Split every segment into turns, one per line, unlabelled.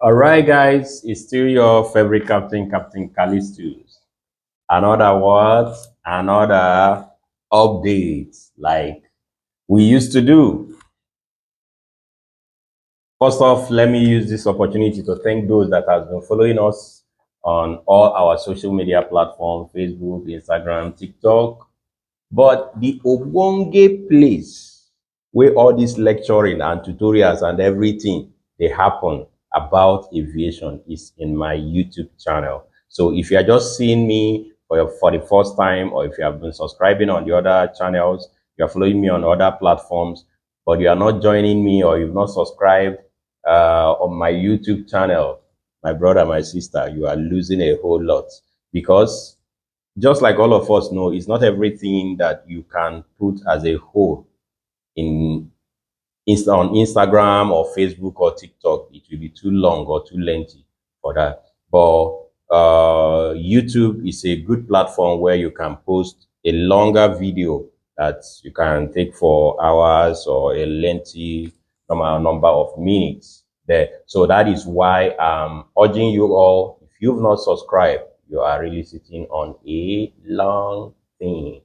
All right, guys, it's still your favorite captain, Captain Callistus. Another what? Another update like we used to do. First off, let me use this opportunity to thank those that have been following us on all our social media platforms, Facebook, Instagram, TikTok. But the Obonge place where all this lecturing and tutorials and everything they happen about aviation is in my YouTube channel. So if you are just seeing me for the first time, or if you have been subscribing on the other channels, you are following me on other platforms, but you are not joining me or you've not subscribed on my YouTube channel, my brother, my sister, you are losing a whole lot, because just like all of us know, it's not everything that you can put as a whole in on Instagram or Facebook or TikTok. It will be too long or too lengthy for that. But YouTube is a good platform where you can post a longer video that you can take for hours or a lengthy number of minutes there. So that is why I'm urging you all, if you've not subscribed, you are really sitting on a long thing.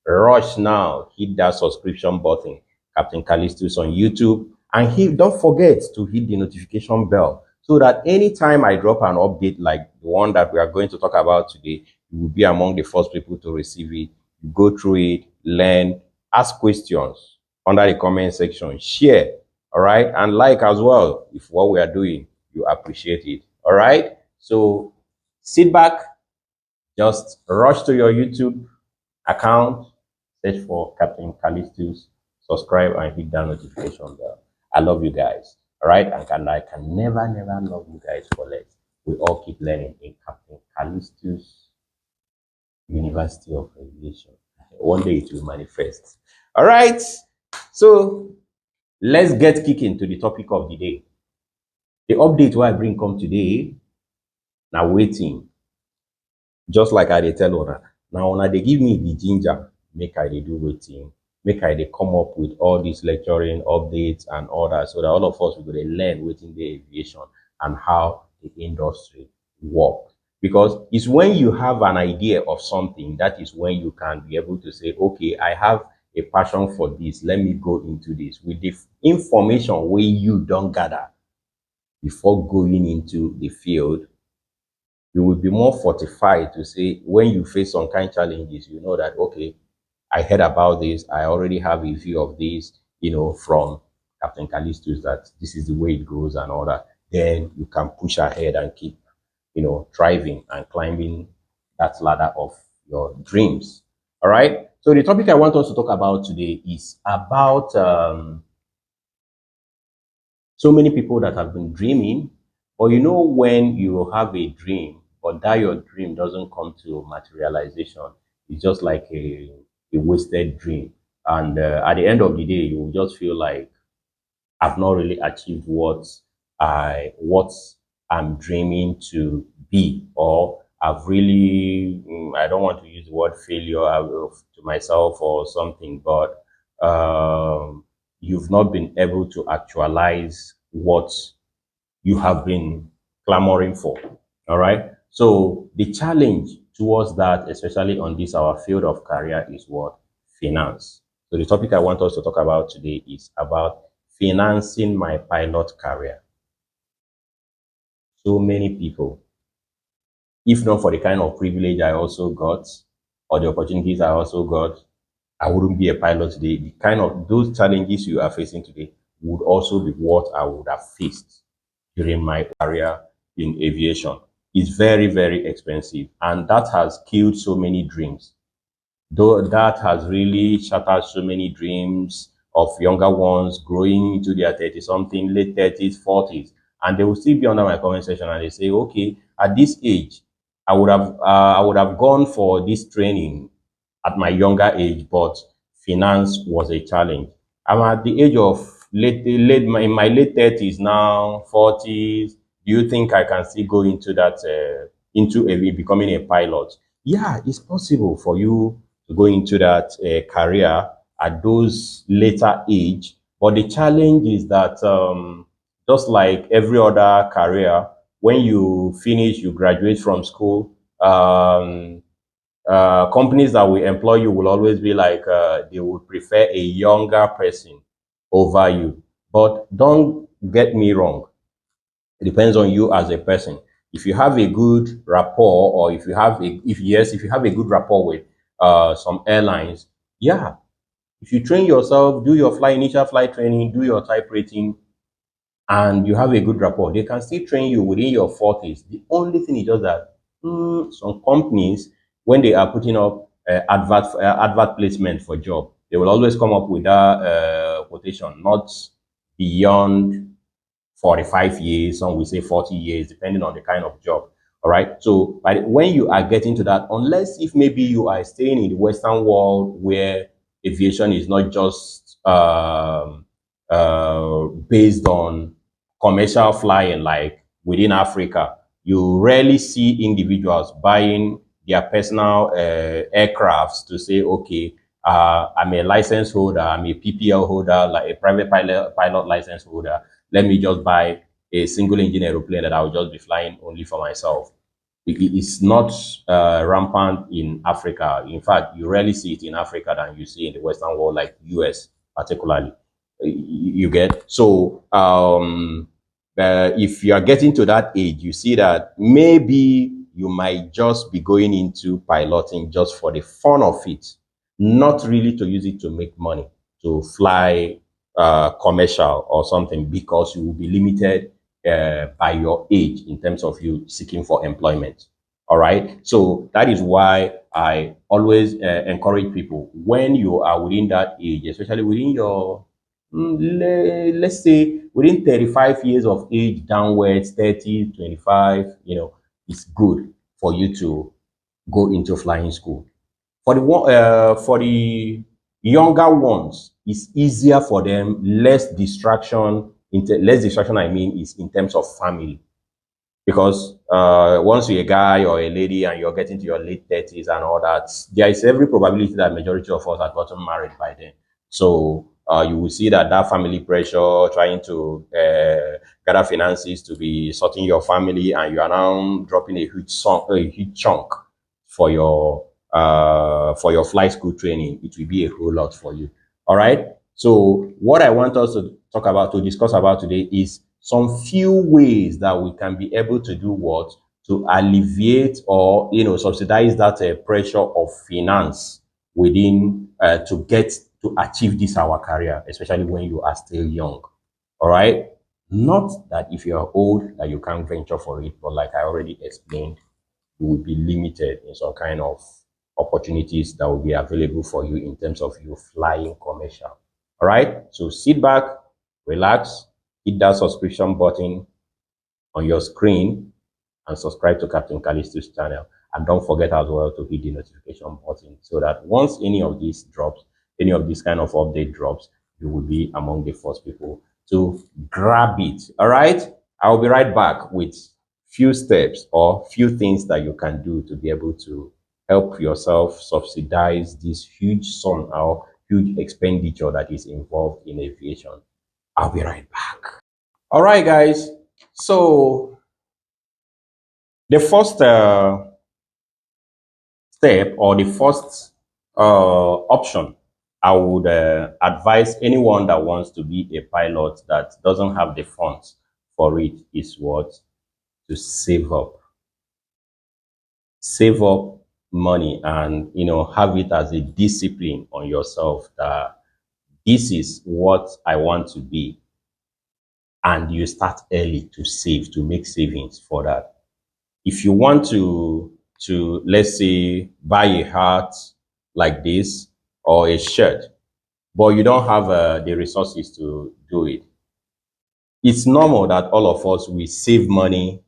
Rush now, hit that subscription button, Captain Callistus on YouTube, and don't forget to hit the notification bell so that anytime I drop an update like the one that we are going to talk about today, you will be among the first people to receive it. You go through it, learn, ask questions under the comment section, share, all right, and like as well if what we are doing you appreciate it. All right, so sit back, just rush to your YouTube account, search for Captain Callistus, subscribe, and hit that notification bell. I love you guys. All right, and I can never love you guys for less. We all keep learning in Captain Callistus University of Aviation. One day it will manifest. All right, so let's get kicking to the topic of the day. The update why I bring come today. Now waiting, just like I dey tell una. Now una they give me the ginger, make I dey do waiting, make I dey come up with all these lecturing updates and all that, so that all of us will learn within the aviation and how the industry works. Because it's when you have an idea of something, that is when you can be able to say, okay, I have a passion for this, let me go into this with the information where you don't gather before going into the field. You will be more fortified to say, when you face some kind of challenges, you know that, okay, I heard about this, I already have a view of this, from Captain Callistus, that this is the way it goes and all that. Then you can push ahead and keep, thriving and climbing that ladder of your dreams. All right. So the topic I want us to talk about today is about so many people that have been dreaming. But when you have a dream, but that your dream doesn't come to materialization, it's just like a wasted dream. And at the end of the day, you will just feel like I've not really achieved what I'm dreaming to be, or I've really, I don't want to use the word failure to myself or something, but you've not been able to actualize what you have been clamoring for. All right. So the challenge towards that, especially on this our field of career, is what? Finance. So the topic I want us to talk about today is about financing my pilot career. So many people, if not for the kind of privilege I also got, or the opportunities I also got, I wouldn't be a pilot today. The kind of those challenges you are facing today would also be what I would have faced during my career in aviation. It's very expensive, and that has killed so many dreams. Though that has really shattered so many dreams of younger ones growing into their 30 something, late 30s, 40s, and they will still be under my comment section and they say, okay, at this age, I would have gone for this training at my younger age, but finance was a challenge. I'm at the age of in my late 30s now, 40s. Do you think I can still go into that becoming a pilot? Yeah, it's possible for you to go into that career at those later age, but the challenge is that just like every other career, when you finish, you graduate from school, companies that will employ you will always be like, they would prefer a younger person over you. But don't get me wrong, it depends on you as a person. If you have a good rapport, or if you have a, if yes, if you have a good rapport with some airlines, yeah, if you train yourself, do your initial flight training, do your type rating, and you have a good rapport, they can still train you within your 40s. The only thing is just that some companies, when they are putting up advert placement for job, they will always come up with that quotation, not beyond 45 years, some will say 40 years, depending on the kind of job. All right. So when you are getting to that, unless if maybe you are staying in the Western world where aviation is not just based on commercial flying, like within Africa, you rarely see individuals buying their personal aircrafts to say, okay, I'm a license holder, I'm a PPL holder, like a private pilot license holder. Let me just buy a single engine aeroplane that I will just be flying only for myself. It's not rampant in Africa. In fact, you rarely see it in Africa than you see in the Western world, like US particularly. You get so if you are getting to that age, you see that maybe you might just be going into piloting just for the fun of it, not really to use it to make money, to fly commercial or something, because you will be limited by your age in terms of you seeking for employment. All right. So that is why I always encourage people, when you are within that age, especially within your, let's say within 35 years of age downwards, 30, 25, it's good for you to go into flying school. For the younger ones, it's easier for them, less distraction. Less distraction, I mean, is in terms of family, because once you're a guy or a lady and you're getting to your late 30s and all that, there is every probability that majority of us have gotten married by then. So you will see that family pressure, trying to gather finances to be sorting your family, and you are now dropping a huge chunk for your flight school training. It will be a whole lot for you. All right. So what I want us to discuss about today is some few ways that we can be able to do what, to alleviate or subsidize that pressure of finance within to get to achieve this our career, especially when you are still young. All right. Not that if you are old that you can't venture for it, but like I already explained, you will be limited in some kind of opportunities that will be available for you in terms of you flying commercial. All right. So sit back, relax, hit that subscription button on your screen, and subscribe to Captain Callistus channel. And don't forget as well to hit the notification button, so that once any of these drops, any of this kind of update drops, you will be among the first people to grab it. All right. I'll be right back with few steps or few things that you can do to be able to help yourself subsidize this huge sum or huge expenditure that is involved in aviation. I'll be right back. All right, guys. So the first step, or the first option I would advise anyone that wants to be a pilot that doesn't have the funds for it, is what? To save up. Save up money, and have it as a discipline on yourself that this is what I want to be, and you start early to save, to make savings for that. If you want to let's say buy a hat like this, or a shirt, but you don't have the resources to do it, it's normal that all of us, we save money.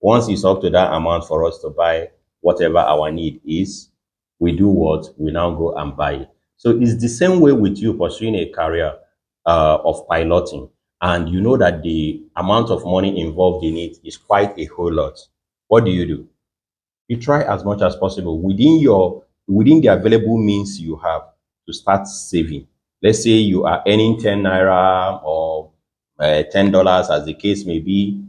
Once it's up to that amount for us to buy whatever our need is, we do what? We now go and buy it. So it's the same way with you pursuing a career of piloting, and you know that the amount of money involved in it is quite a whole lot. What do? You try as much as possible within the available means you have, to start saving. Let's say you are earning 10 naira, or $10, as the case may be.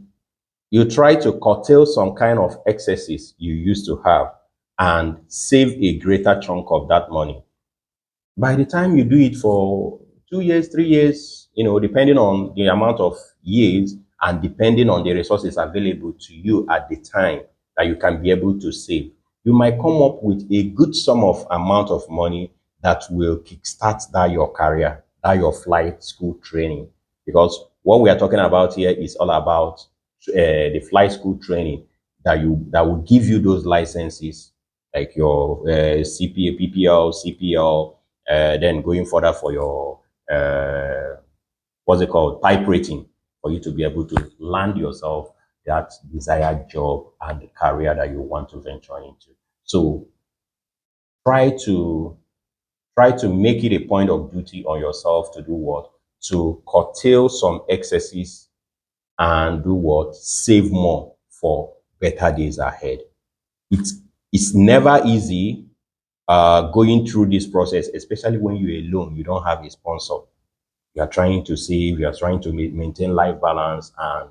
You try to curtail some kind of excesses you used to have and save a greater chunk of that money. By the time you do it for 2 years, 3 years, depending on the amount of years and depending on the resources available to you at the time that you can be able to save, you might come up with a good sum of amount of money that will kickstart that your career, that your flight school training. Because what we are talking about here is all about the flight school training that will give you those licenses, like your CPA, PPL, CPL, then going further for your what's it called, type rating, for you to be able to land yourself that desired job and the career that you want to venture into. So try to make it a point of duty on yourself to do what? To curtail some excesses and do what? Save more for better days ahead. It's never easy going through this process, especially when you're alone, you don't have a sponsor. You are trying to save, you are trying to maintain life balance, and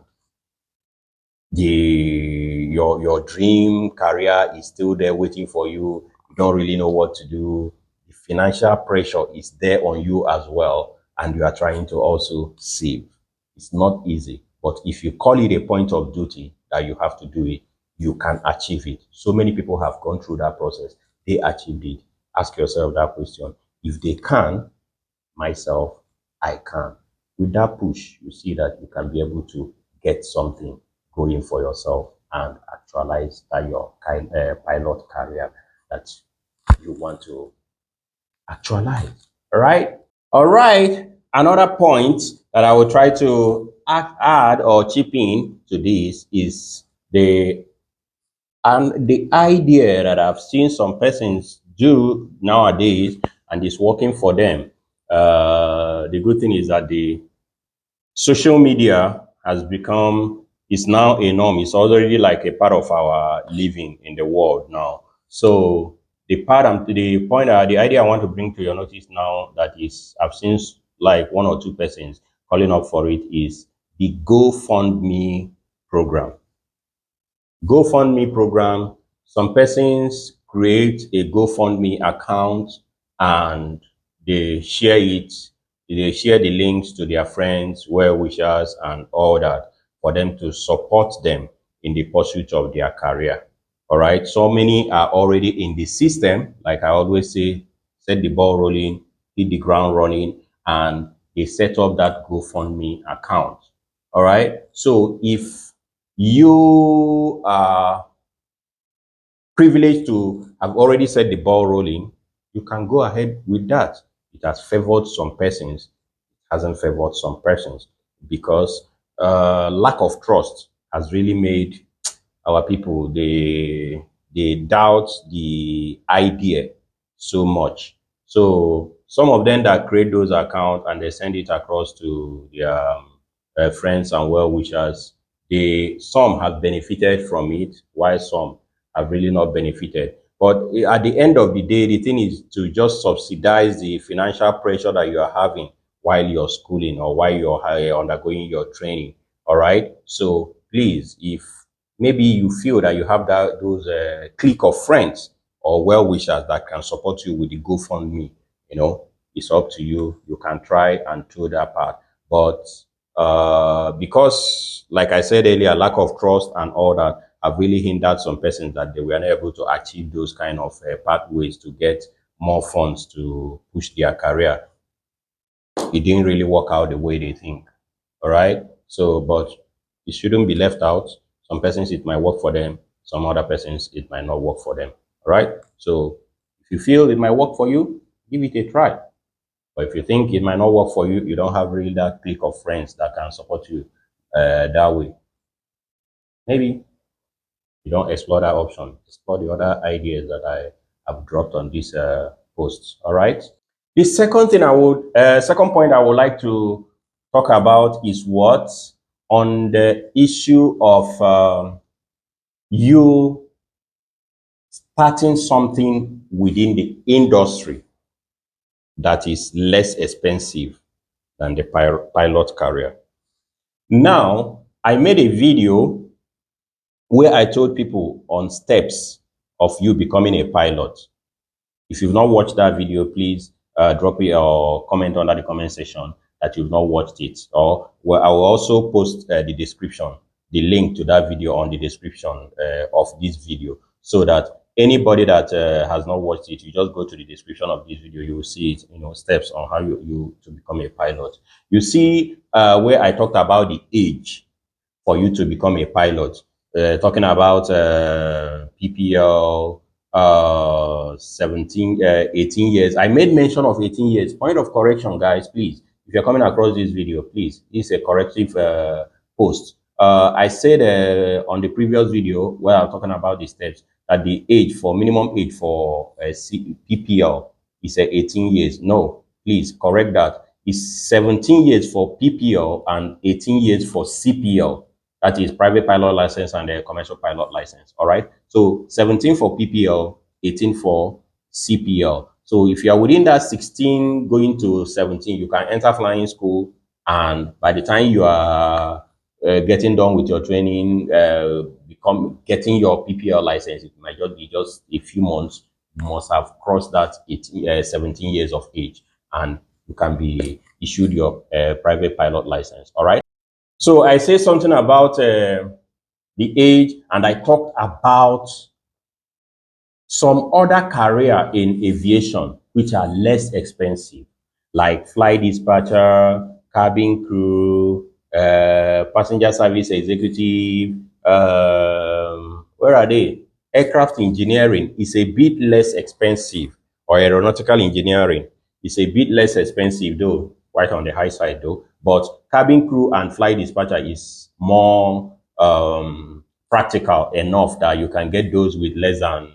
your dream career is still there waiting for you. You don't really know what to do. The financial pressure is there on you as well, and you are trying to also save. It's not easy, but if you call it a point of duty that you have to do it, you can achieve it. So many people have gone through that process. They achieved it. Ask yourself that question. If they can, myself, I can. With that push, you see that you can be able to get something going for yourself and actualize that your pilot career that you want to actualize. All right. All right. Another point that I will try to add or chip in to this is the idea that I've seen some persons do nowadays, and it's working for them. The good thing is that the social media is now a norm. It's already like a part of our living in the world now. So the idea I want to bring to your notice now that is I've seen like one or two persons calling up for it is the GoFundMe program. GoFundMe program, some persons create a GoFundMe account and they share it. They share the links to their friends, well wishers, and all that for them to support them in the pursuit of their career. All right. So many are already in the system. Like I always say, set the ball rolling, hit the ground running, and they set up that GoFundMe account. All right. So if you are privileged to have already set the ball rolling, you can go ahead with that. It has favored some persons, it hasn't favored some persons, because lack of trust has really made our people, they doubt the idea so much. So some of them that create those accounts and they send it across to their friends and well wishers, some have benefited from it, while some have really not benefited. But at the end of the day, the thing is to just subsidize the financial pressure that you are having while you're schooling or while you're undergoing your training. All right. So please, if maybe you feel that you have those clique of friends or well wishers that can support you with the GoFundMe, it's up to you. You can try and do that part. But because, like I said earlier, lack of trust and all that have really hindered some persons that they were not able to achieve those kind of pathways to get more funds to push their career. It didn't really work out the way they think. All right. So, but it shouldn't be left out. Some persons it might work for them. Some other persons it might not work for them. All right. So, if you feel it might work for you, give it a try. But if you think it might not work for you, you don't have really that clique of friends that can support you that way. Maybe you don't explore that option. Explore the other ideas that I have dropped on this post. All right. The second point I would like to talk about is what on the issue of you starting something within the industry that is less expensive than the pilot career. Now, I made a video where I told people on steps of you becoming a pilot. If you've not watched that video, please drop it or comment under the comment section that you've not watched it. Or well, I will also post the description, the link to that video on the description of this video, so that anybody that has not watched it, you just go to the description of this video, you will see it, steps on how you to become a pilot. You see where I talked about the age for you to become a pilot. Talking about PPL, 18 years. I made mention of 18 years. Point of correction, guys, please. If you're coming across this video, please, this is a corrective post. I said on the previous video where I'm talking about the steps that the age for minimum age for PPL is 18 years. No, please correct that. It's 17 years for PPL and 18 years for CPL. That is private pilot license and a commercial pilot license. All right. So 17 for PPL, 18 for CPL. So if you are within that 16 going to 17, you can enter flying school. And by the time you are getting done with your training, getting your PPL license, it might just be just a few months. You must have crossed that 17 years of age, and you can be issued your private pilot license. All right. So I say something about the age, and I talked about some other career in aviation which are less expensive, like flight dispatcher, cabin crew, passenger service executive. Where are they? Aircraft engineering is a bit less expensive, or aeronautical engineering is a bit less expensive, though quite on the high side though. But cabin crew and flight dispatcher is more practical enough that you can get those with less than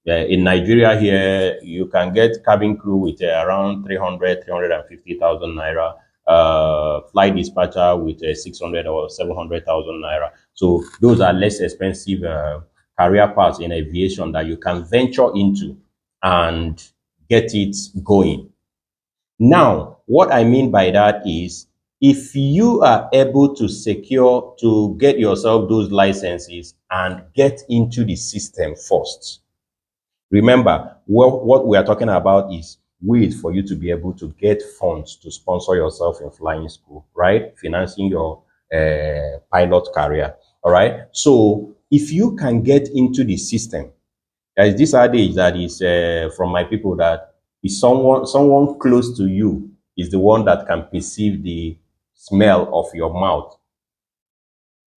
in Nigeria here, you can get cabin crew with around 350,000 naira, flight dispatcher with 600 or 700,000 naira. So those are less expensive career paths in aviation that you can venture into and get it going. Now, what I mean by that is, if you are able to get yourself those licenses and get into the system first. Remember, what we are talking about is ways for you to be able to get funds to sponsor yourself in flying school, right? Financing your pilot career, all right? So if you can get into the system, there's this adage that is from my people that is someone close to you is the one that can perceive the smell of your mouth.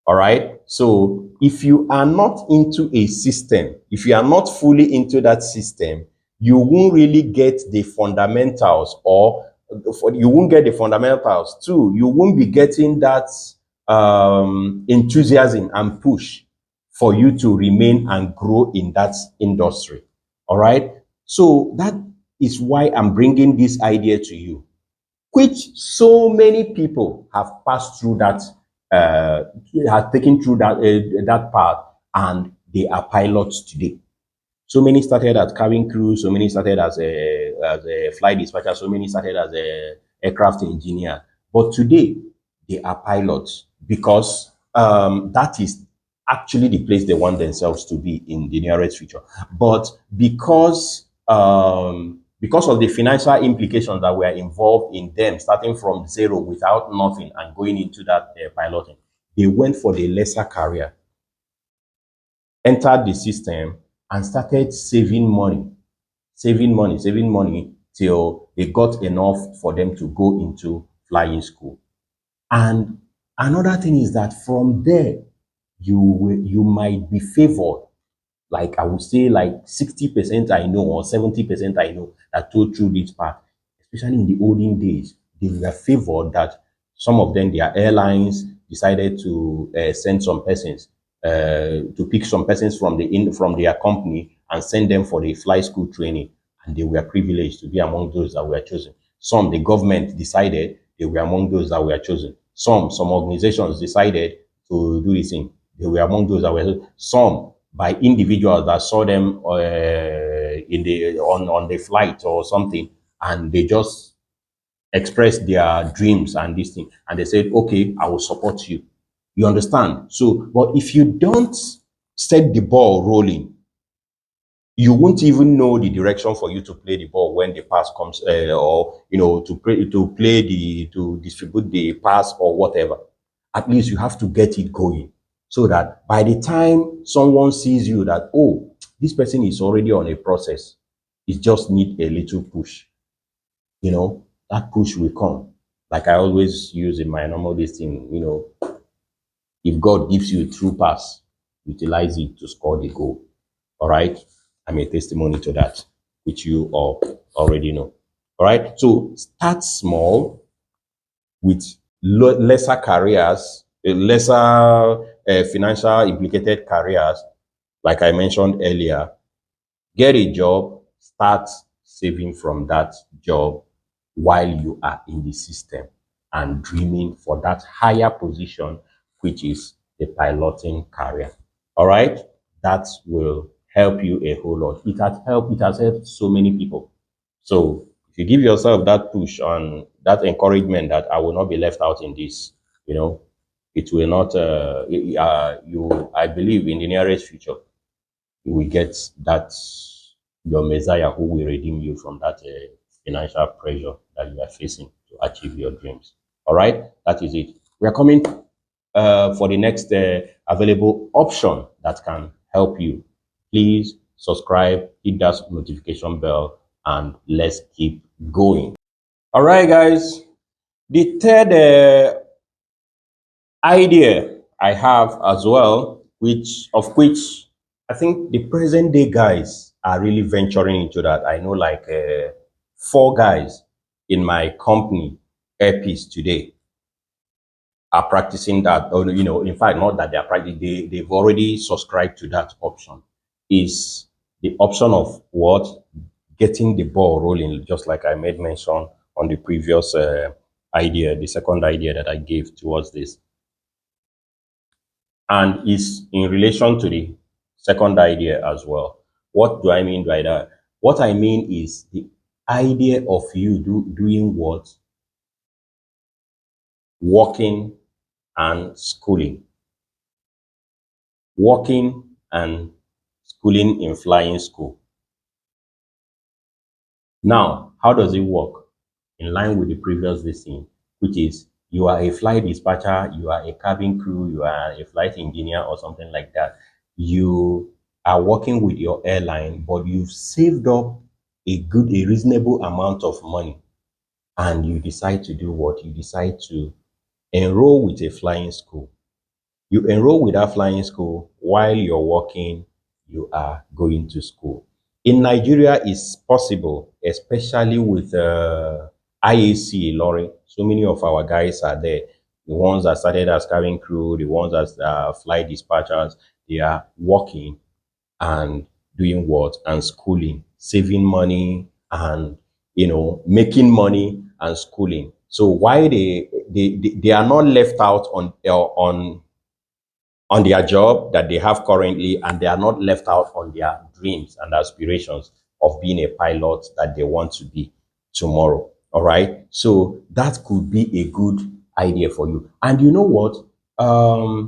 All right. So if you are not into a system, if you are not fully into that system, you won't really get the fundamentals, or you won't get the fundamentals too. You won't be getting that enthusiasm and push for you to remain and grow in that industry. All right. So that is why I'm bringing this idea to you, which so many people have passed through that, have taken through that path, and they are pilots today. So many started as cabin crew, so many started as a flight dispatcher, so many started as a aircraft engineer. But today, they are pilots because that is actually the place they want themselves to be in the nearest future. But because of the financial implications that were involved in them starting from zero without nothing and going into that piloting, they went for the lesser career, entered the system, and started saving money till they got enough for them to go into flying school. And another thing is that from there, you might be favored. Like I would say, like 60% I know or 70% I know that told through this path, especially in the olden days, they were favored that some of them, their airlines decided to send some persons, to pick some persons from their company and send them for the flight school training, and they were privileged to be among those that were chosen. Some, the government decided they were among those that were chosen. Some organizations decided to do this thing. They were among those that were chosen. Some by individuals that saw them on the flight or something, and they just expressed their dreams and this thing, and they said, okay, I will support you. You understand? So, but if you don't set the ball rolling, you won't even know the direction for you to play the ball when the pass comes, or to distribute the pass or whatever. At least you have to get it going, so that by the time someone sees you, that, oh, this person is already on a process, it just need a little push. That push will come. Like I always use in my normal this thing, if God gives you a true pass, utilize it to score the goal. All right. I'm a testimony to that, which you all already know. All right. So start small with lesser careers, lesser financial implicated careers, like I mentioned earlier. Get a job, start saving from that job while you are in the system and dreaming for that higher position, which is the piloting career. All right? That will help you a whole lot. It has helped so many people. So if you give yourself that push and that encouragement that I will not be left out in this, it will not I believe in the nearest future you will get that your Messiah who will redeem you from that financial pressure that you are facing to achieve your dreams. All right, that is it. We are coming for the next available option that can help you. Please subscribe, hit that notification bell, and let's keep going. All right, guys. The third idea I have as well, which I think the present day guys are really venturing into that. I know like 4 guys in my company, Airpiece today, are practicing that. Or, in fact, not that they are practicing, they've already subscribed to that option. Is the option of what? Getting the ball rolling, just like I made mention on the previous idea, the second idea that I gave towards this. And is in relation to the second idea as well. What do I mean by that? What I mean is the idea of you doing what? Working and schooling. Working and schooling in flying school. Now, how does it work? In line with the previous listing, which is you are a flight dispatcher, you are a cabin crew, you are a flight engineer or something like that. You are working with your airline, but you've saved up a reasonable amount of money, and you decide to do what? You decide to enroll with a flying school. You enroll with that flying school while you're working, you are going to school. In Nigeria, it's possible, especially with IAC, Lorry. So many of our guys are there. The ones that started as cabin crew, the ones that are flight dispatchers, they are working and doing what? And schooling, saving money and, making money and schooling. So why they are not left out on their job that they have currently, and they are not left out on their dreams and aspirations of being a pilot that they want to be tomorrow. All right. So that could be a good idea for you. And you know what?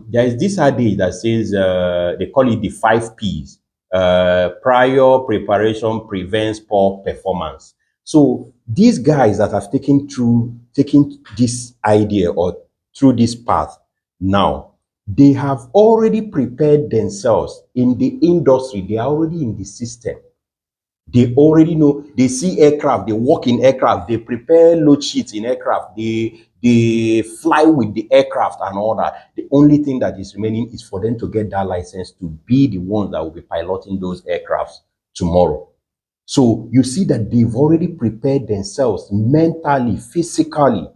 There is this idea that says they call it the 5 Ps. Prior preparation prevents poor performance. So these guys that have taken this idea or through this path now, they have already prepared themselves in the industry. They are already in the system. They already know. They see aircraft. They work in aircraft. They prepare load sheets in aircraft. They fly with the aircraft and all that. The only thing that is remaining is for them to get that license to be the ones that will be piloting those aircrafts tomorrow. So you see that they've already prepared themselves mentally, physically.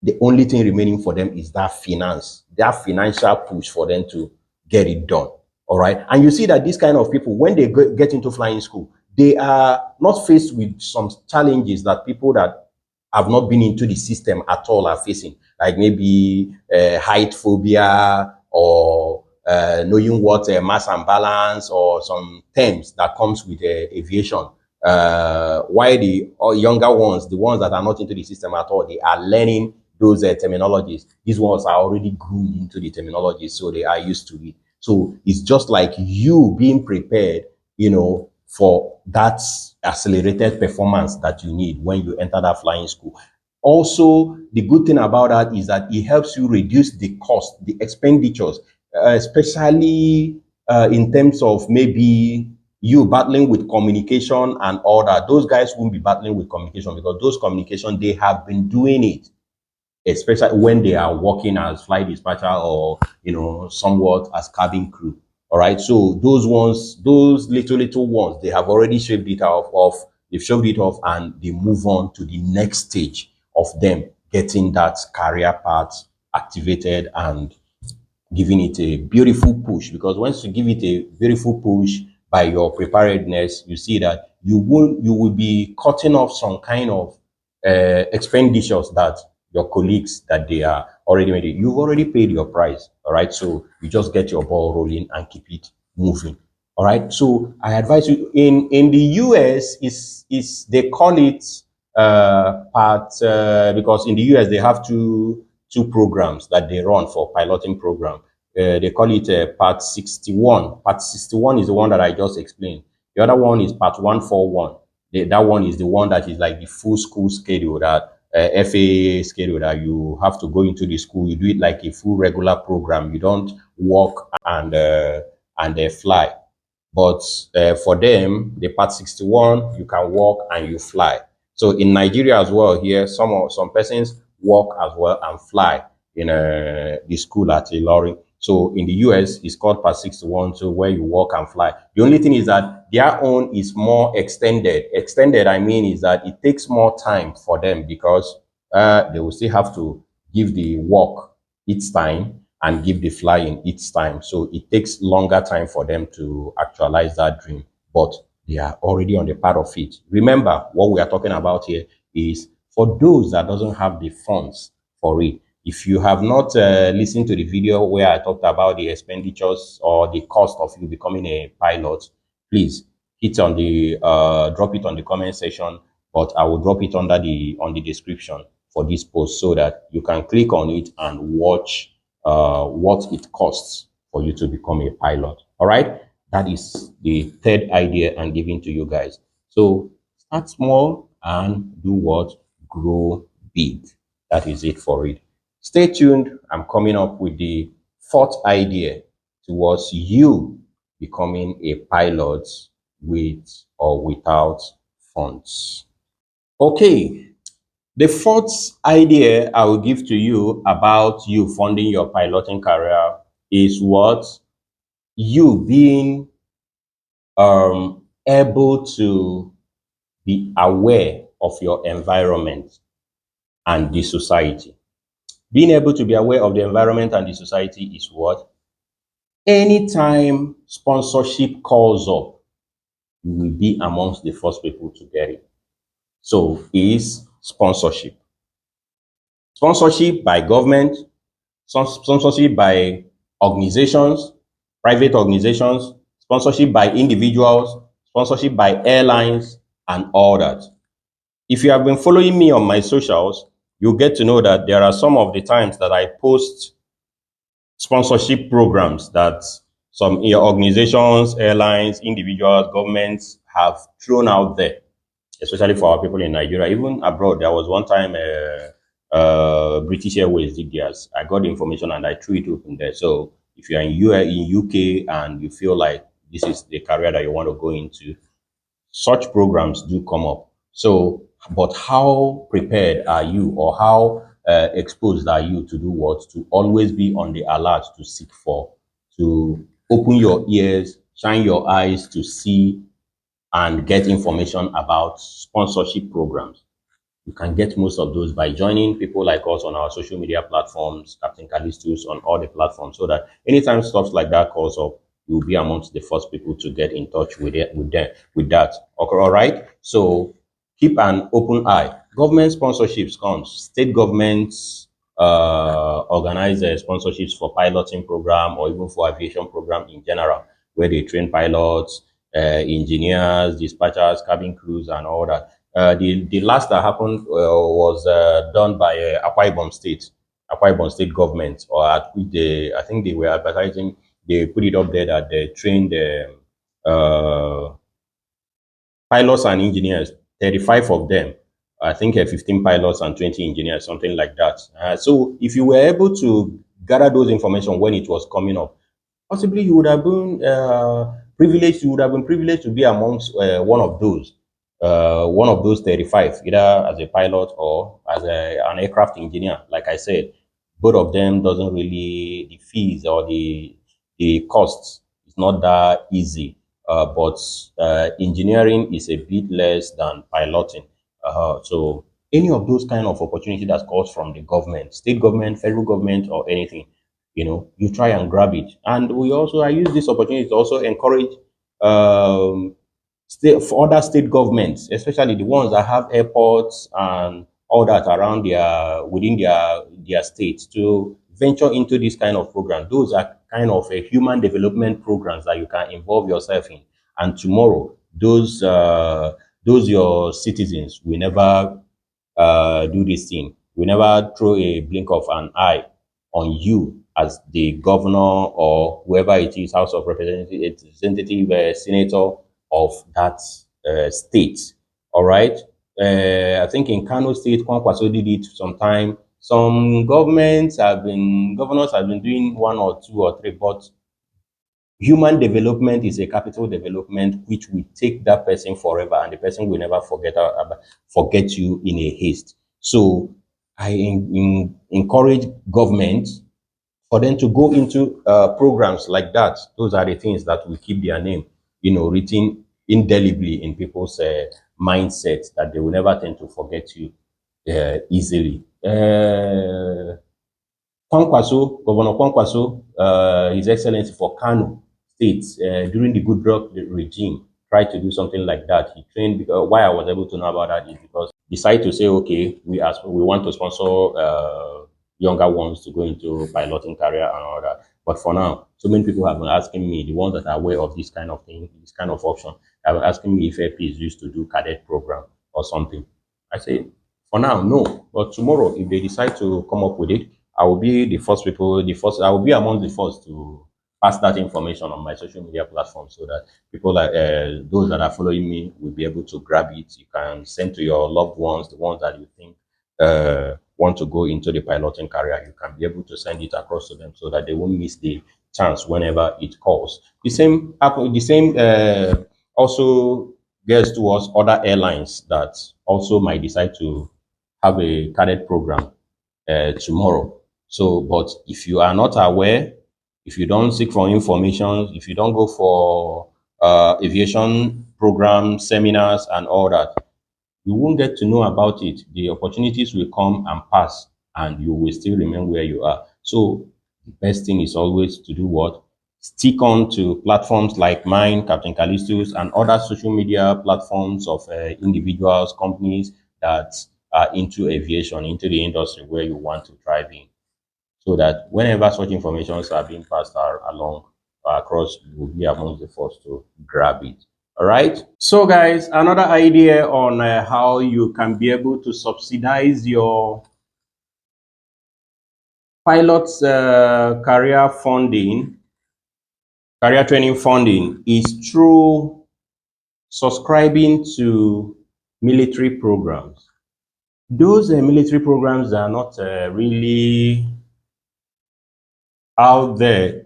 The only thing remaining for them is that financial push for them to get it done. All right. And you see that these kind of people, when they get into flying school, they are not faced with some challenges that people that have not been into the system at all are facing, like maybe height phobia or knowing what mass and balance or some terms that comes with aviation Why the younger ones, the ones that are not into the system at all, they are learning those terminologies. These ones are already groomed into the terminology, so they are used to it. So it's just like you being prepared, for that accelerated performance that you need when you enter that flying school. Also, the good thing about that is that it helps you reduce the cost, the expenditures, especially in terms of maybe you battling with communication and all that. Those guys won't be battling with communication because those communication, they have been doing it, especially when they are working as flight dispatcher or somewhat as cabin crew. All right, so those ones, those little ones, they have already shaved it off. They've shaved it off and they move on to the next stage of them getting that career path activated and giving it a beautiful push. Because once you give it a beautiful push by your preparedness, you see that you will be cutting off some kind of expenditures that your colleagues that they are already made. You've already paid your price. All right, so you just get your ball rolling and keep it moving. All right, so I advise you, in the US is they call it part because in the US they have two programs that they run for piloting program. They call it Part 61. Part 61 is the one that I just explained. The other one is Part 141. That one is the one that is like the full school schedule, that FAA schedule, that you have to go into the school. You do it like a full regular program. You don't walk and fly. But for them, the Part 61, you can walk and you fly. So in Nigeria as well, here some persons walk as well and fly in the school at Ilorin. So in the US, it's called Part 61, so where you walk and fly. The only thing is that their own is more extended. Extended, I mean, is that it takes more time for them because they will still have to give the walk each time and give the flying each time. So it takes longer time for them to actualize that dream, but they are already on the part of it. Remember, what we are talking about here is for those that doesn't have the funds for it. If you have not listened to the video where I talked about the expenditures or the cost of you becoming a pilot, please hit on the drop it on the comment section, but I will drop it under on the description for this post so that you can click on it and watch what it costs for you to become a pilot. All right, that is the third idea I'm giving to you guys. So start small and do what? Grow big. That is it for it. Stay tuned. I'm coming up with the fourth idea towards you becoming a pilot with or without funds. Okay, the fourth idea I will give to you about you funding your piloting career is what? You being able to be aware of your environment and the society. Being able to be aware of the environment and the society is what? Anytime sponsorship calls up, you will be amongst the first people to get it. So is sponsorship. Sponsorship by government, sponsorship by organizations, private organizations, sponsorship by individuals, sponsorship by airlines, and all that. If you have been following me on my socials, you'll get to know that there are some of the times that I post sponsorship programs that some organizations, airlines, individuals, governments have thrown out there, especially for our people in Nigeria. Even abroad, there was one time British Airways did theirs. I got the information and I threw it open there. So if you're in UK and you feel like this is the career that you want to go into, such programs do come up. So, but how prepared are you, or how exposed are you to do what? To always be on the alert to seek for, to open your ears, shine your eyes to see and get information about sponsorship programs. You can get most of those by joining people like us on our social media platforms, Captain Callistus on all the platforms, so that anytime stuff like that calls up, you'll be amongst the first people to get in touch with that. Okay, all right. So keep an open eye. Government sponsorships comes. State governments organize sponsorships for piloting program or even for aviation program in general, where they train pilots. engineers, dispatchers, cabin crews, and all that. The last that happened was done by Akwa Ibom State government, or at which I think they were advertising. They put it up there that they trained pilots and engineers, 35 of them. I think 15 pilots and 20 engineers, something like that. So if you were able to gather those information when it was coming up, possibly you would have been privileged. You would have been privileged to be amongst one of those 35, either as a pilot or as an aircraft engineer. Like I said, both of them doesn't really, the fees or the costs is not that easy. But engineering is a bit less than piloting. So any of those kind of opportunity that comes from the government, state government, federal government, or anything, you try and grab it. And I use this opportunity to also encourage for other state governments, especially the ones that have airports and all that around within their states, to venture into this kind of program. Those are kind of a human development programs that you can involve yourself in. And tomorrow, those your citizens will never do this thing. We never throw a blink of an eye on you as the governor or whoever it is, House of Representative, senator of that state. All right. I think in Kano State, Kwankwaso did it sometime. Some governors have been doing one or two or three, but human development is a capital development which will take that person forever, and the person will never forget you in a haste. So I encourage government for them to go into programs like that. Those are the things that will keep their name, written indelibly in people's mindset, that they will never tend to forget you easily. Governor Kwankwaso, His Excellency for Kano State, during the Goodluck regime, tried to do something like that. He trained, because why I was able to know about that is because he decided to say, okay, we want to sponsor younger ones to go into piloting career and all that. But for now, so many people have been asking me, the ones that are aware of this kind of thing, this kind of option, have been asking me if AP is used to do cadet program or something. I say, for now, no. But tomorrow, if they decide to come up with it, I will be I will be among the first to pass that information on my social media platform, so that people like those that are following me will be able to grab it. You can send to your loved ones, the ones that you think want to go into the piloting career. You can be able to send it across to them so that they won't miss the chance whenever it calls. The same also gets towards other airlines that also might decide to have a cadet program tomorrow. So, but if you are not aware, if you don't seek for information, if you don't go for aviation programs, seminars, and all that, you won't get to know about it. The opportunities will come and pass, and you will still remain where you are. So the best thing is always to do what? Stick on to platforms like mine, Captain Callistus, and other social media platforms of individuals, companies that are into aviation, into the industry where you want to thrive in, so that whenever such informations are being passed along across, you will be among the first to grab it. All right. So, guys, another idea on how you can be able to subsidize your pilot's career training funding, is through subscribing to military programs. Those military programs are not really out there.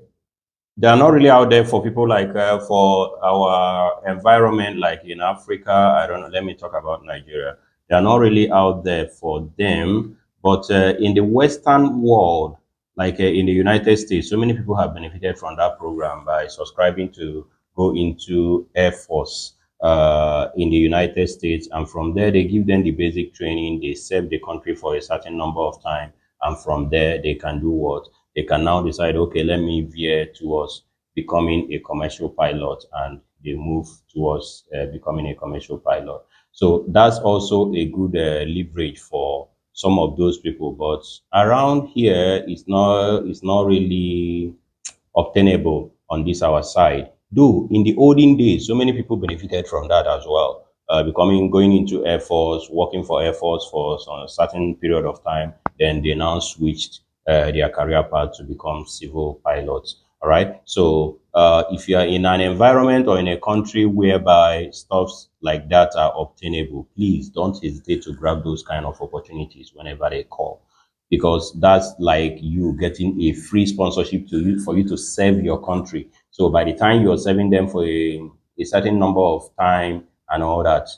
They are not really out there for people like for our environment, like in Africa. I don't know. Let me talk about Nigeria. They are not really out there for them. But in the Western world, like in the United States, so many people have benefited from that program by subscribing to go into Air Force in the United States. And from there, they give them the basic training. They serve the country for a certain number of time. And from there, they can do what? They can now decide, okay, let me veer towards becoming a commercial pilot, and they move towards becoming a commercial pilot. So that's also a good leverage for some of those people. But around here, it's not really obtainable on this our side. Though in the olden days, so many people benefited from that as well. Going into Air Force, working for Air Force for a certain period of time, then they now switched their career path to become civil pilots. All right. So if you are in an environment or in a country whereby stuffs like that are obtainable, please don't hesitate to grab those kind of opportunities whenever they call, because that's like you getting a free sponsorship to you for you to serve your country. So by the time you're serving them for a certain number of time and all that,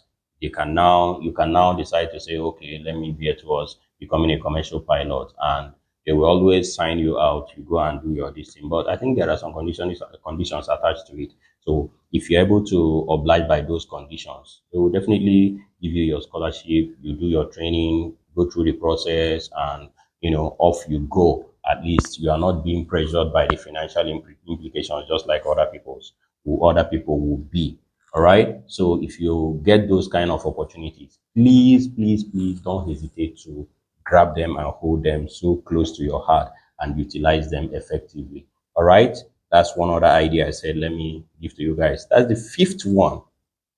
you can now decide to say, okay, let me veer towards becoming a commercial pilot, and they will always sign you out. You go and do your this thing. But I think there are some conditions attached to it. So if you're able to oblige by those conditions, they will definitely give you your scholarship. You do your training, go through the process, and off you go. At least you are not being pressured by the financial implications, just like other people will be. All right. So if you get those kind of opportunities, please, please, please don't hesitate to grab them and hold them so close to your heart and utilize them effectively. All right. That's one other idea I said, let me give to you guys. That's the fifth one.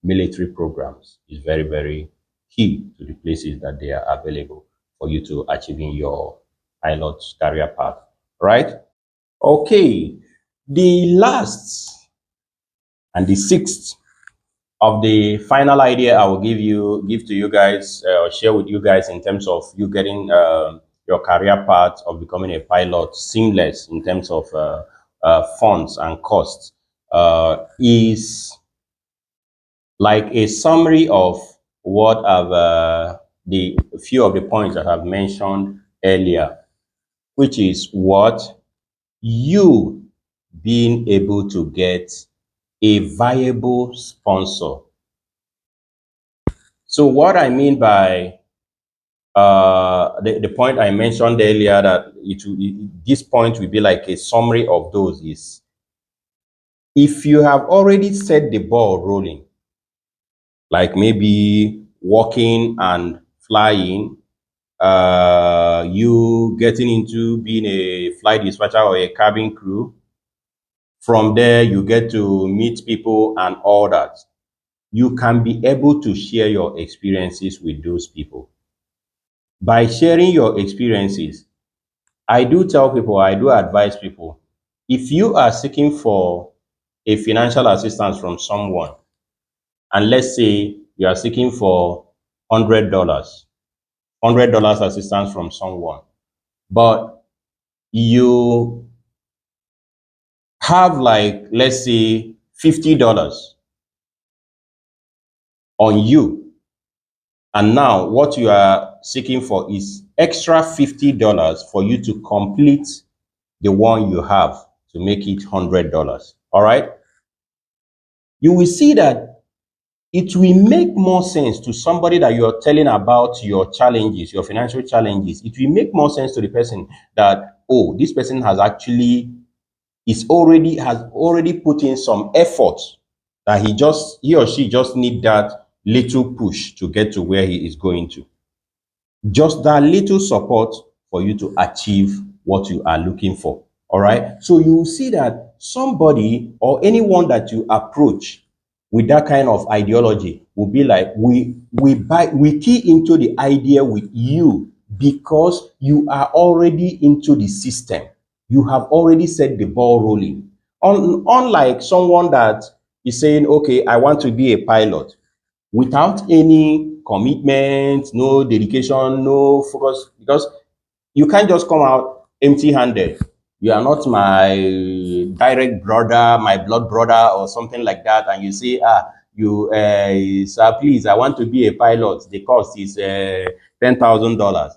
Military programs is very, very key to the places that they are available for you to achieving your pilot's career path. Right? Okay. The last and the sixth of the final idea I will give to you guys, or share with you guys in terms of you getting your career path of becoming a pilot seamless in terms of funds and costs, is like a summary of what I've the few of the points that I've mentioned earlier, which is what you being able to get a viable sponsor. So what I mean by the point I mentioned earlier, that this point will be like a summary of those, is if you have already set the ball rolling, like maybe walking and flying, you getting into being a flight dispatcher or a cabin crew. From there, you get to meet people and all that. You can be able to share your experiences with those people. By sharing your experiences, I do tell people, I do advise people, if you are seeking for a financial assistance from someone, and let's say you are seeking for $100, $100 assistance from someone, but you have, like, let's say $50 on you, and now what you are seeking for is extra $50 for you to complete the one you have to make it $100. All right. You will see that it will make more sense to somebody that you're telling about your challenges, your financial challenges. It will make more sense to the person that, oh, this person has already put in some effort, that he or she just need that little push to get to where he is going to. Just that little support for you to achieve what you are looking for. All right. So you will see that somebody or anyone that you approach with that kind of ideology will be like, we key into the idea with you because you are already into the system. You have already set the ball rolling. Unlike someone that is saying, okay, I want to be a pilot, without any commitment, no dedication, no focus, because you can't just come out empty-handed. You are not my direct brother, my blood brother, or something like that, and you say, sir, please, I want to be a pilot. The cost is $10,000.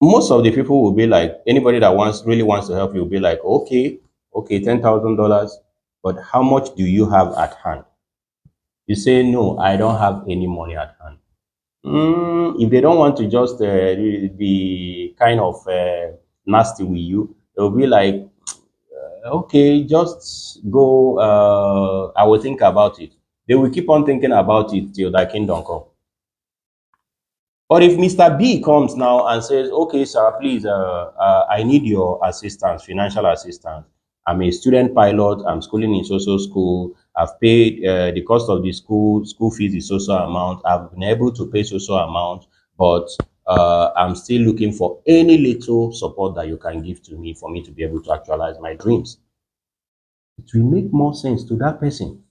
Most of the people will be like, anybody that really wants to help you will be like, okay, $10,000, but how much do you have at hand? You say, no, I don't have any money at hand. If they don't want to just be kind of nasty with you, they'll be like, okay, just go. I will think about it. They will keep on thinking about it till thy kingdom come. But if Mr. B comes now and says, okay, sir, please, I need your assistance, financial assistance. I'm a student pilot. I'm schooling in social school. I've paid the cost of the school fees is social amount. I've been able to pay social amount, but I'm still looking for any little support that you can give to me for me to be able to actualize my dreams. It will make more sense to that person,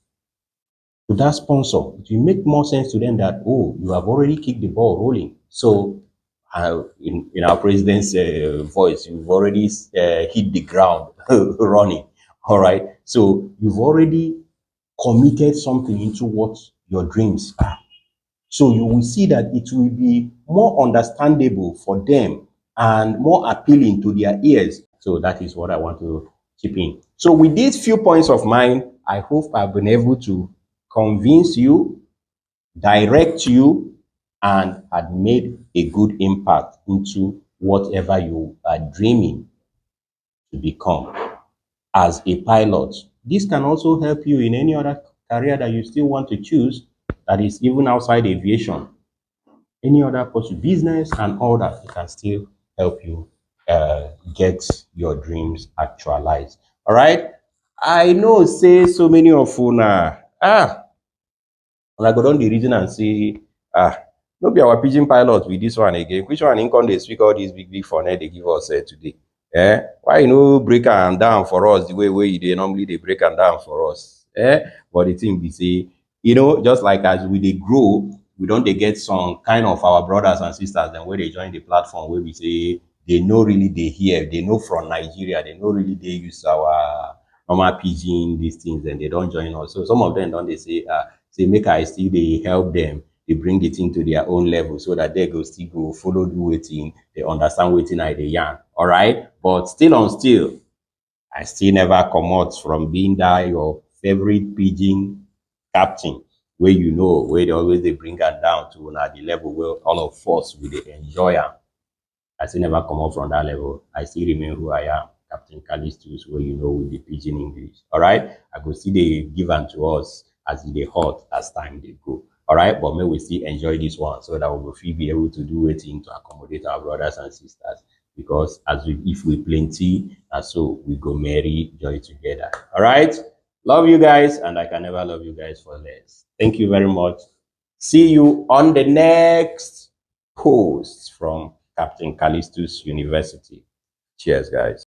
to that sponsor. It will make more sense to them that, oh, you have already kicked the ball rolling. So, in our president's voice, you've already hit the ground running. All right. So, you've already committed something into what your dreams are. So, you will see that it will be more understandable for them and more appealing to their ears. So, that is what I want to chip in. So, with these few points of mine, I hope I've been able to convince you, direct you, and had made a good impact into whatever you are dreaming to become as a pilot. This can also help you in any other career that you still want to choose that is even outside aviation. Any other possible business and all that, it can still help you get your dreams actualized. All right. I know, say so many of you now. I go down the reason and say, no be our pigeon pilot with this one again. Which one in come dey speak all this big for net they give us today? Why you no break am down for us the way you dey normally they break am down for us? But the thing be say, just like as we dey grow, we don't dey get some kind of our brothers and sisters then where they join the platform where we say they know really they hear, they know from Nigeria, they know really they use our normal pidgin, these things, and they don't join us. So some of them don't they say make I still they help them, they bring it into their own level so that they go still go follow do waiting, they understand waiting I they yarn. All right. But still on still, I still never come out from being that your favorite pigeon captain, where where they bring her down to the level where all of us will they enjoy her. I still never come up from that level. I still remain who I am, Captain Callistus, where with the pidgin English. All right. I go see they give unto us as they hot as time they go. All right. But may we still enjoy this one so that we will be able to do it to accommodate our brothers and sisters. Because if we plenty, and so we go marry joy together. All right. Love you guys, and I can never love you guys for less. Thank you very much. See you on the next post from Captain Callistus University. Cheers, guys.